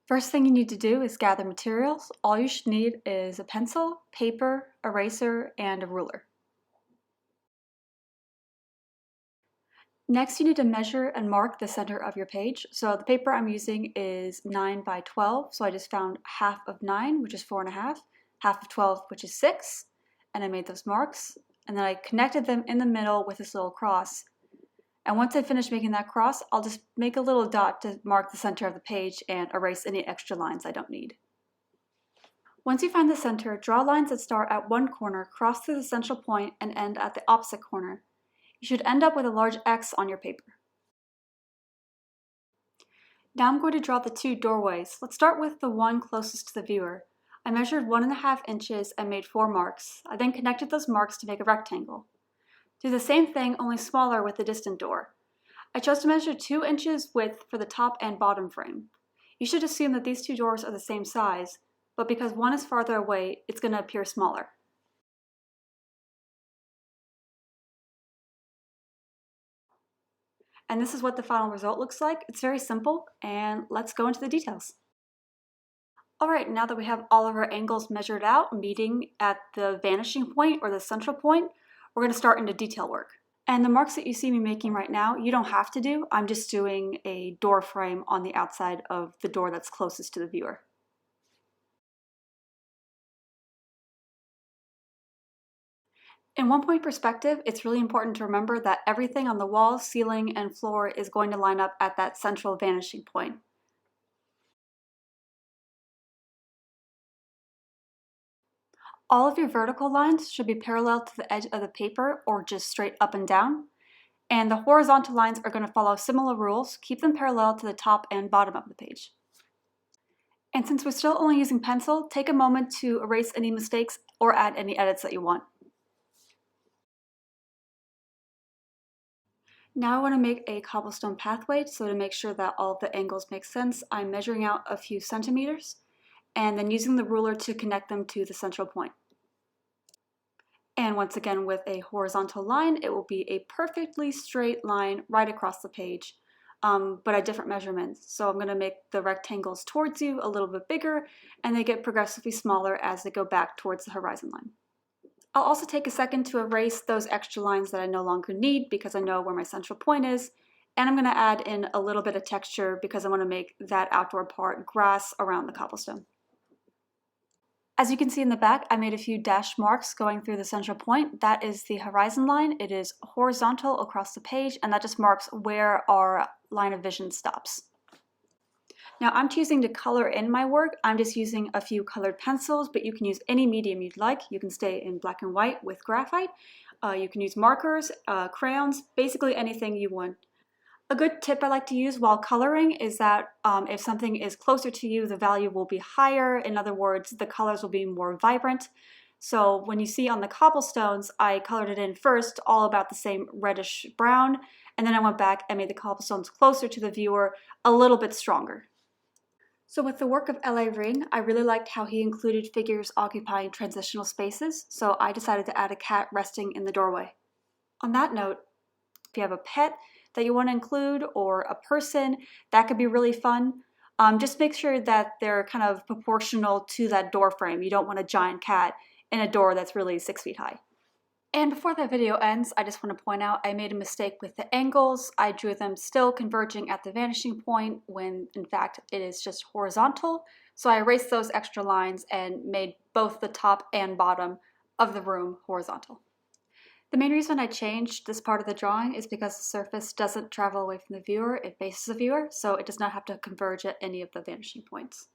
First thing you need to do is gather materials. All you should need is a pencil, paper, eraser, and a ruler. Next, you need to measure and mark the center of your page. So the paper I'm using is 9 by 12, so I just found half of 9, which is 4.5, half of 12, which is 6, and I made those marks, and then I connected them in the middle with this little cross. And once I finish making that cross, I'll just make a little dot to mark the center of the page and erase any extra lines I don't need. Once you find the center, draw lines that start at one corner, cross through the central point, and end at the opposite corner. You should end up with a large X on your paper. Now I'm going to draw the two doorways. Let's start with the one closest to the viewer. I measured 1.5 inches and made 4 marks. I then connected those marks to make a rectangle. Do the same thing, only smaller with the distant door. I chose to measure 2 inches width for the top and bottom frame. You should assume that these two doors are the same size, but because one is farther away, it's going to appear smaller. And this is what the final result looks like. It's very simple, and let's go into the details. Alright, now that we have all of our angles measured out, meeting at the vanishing point or the central point, we're going to start into detail work. And the marks that you see me making right now, you don't have to do. I'm just doing a door frame on the outside of the door that's closest to the viewer. In one-point perspective, it's really important to remember that everything on the walls, ceiling, and floor is going to line up at that central vanishing point. All of your vertical lines should be parallel to the edge of the paper or just straight up and down. And the horizontal lines are going to follow similar rules. Keep them parallel to the top and bottom of the page. And since we're still only using pencil, take a moment to erase any mistakes or add any edits that you want. Now I want to make a cobblestone pathway, so to make sure that all of the angles make sense, I'm measuring out a few centimeters and then using the ruler to connect them to the central point. And once again, with a horizontal line, it will be a perfectly straight line right across the page, but at different measurements. So I'm going to make the rectangles towards you a little bit bigger, and they get progressively smaller as they go back towards the horizon line. I'll also take a second to erase those extra lines that I no longer need because I know where my central point is, and I'm going to add in a little bit of texture because I want to make that outdoor part grass around the cobblestone. As you can see in the back, I made a few dash marks going through the central point. That is the horizon line. It is horizontal across the page, and that just marks where our line of vision stops. Now I'm choosing to color in my work. I'm just using a few colored pencils, but you can use any medium you'd like. You can stay in black and white with graphite. You can use markers, crayons, basically anything you want. A good tip I like to use while coloring is that if something is closer to you, the value will be higher. In other words, the colors will be more vibrant. So when you see on the cobblestones, I colored it in first, all about the same reddish brown, and then I went back and made the cobblestones closer to the viewer, a little bit stronger. So with the work of L.A. Ring, I really liked how he included figures occupying transitional spaces, so I decided to add a cat resting in the doorway. On that note, if you have a pet that you want to include or a person, that could be really fun. Just make sure that they're kind of proportional to that door frame. You don't want a giant cat in a door that's really 6 feet high. And before that video ends, I just want to point out I made a mistake with the angles. I drew them still converging at the vanishing point when in fact it is just horizontal. So I erased those extra lines and made both the top and bottom of the room horizontal. The main reason I changed this part of the drawing is because the surface doesn't travel away from the viewer, it faces the viewer, so it does not have to converge at any of the vanishing points.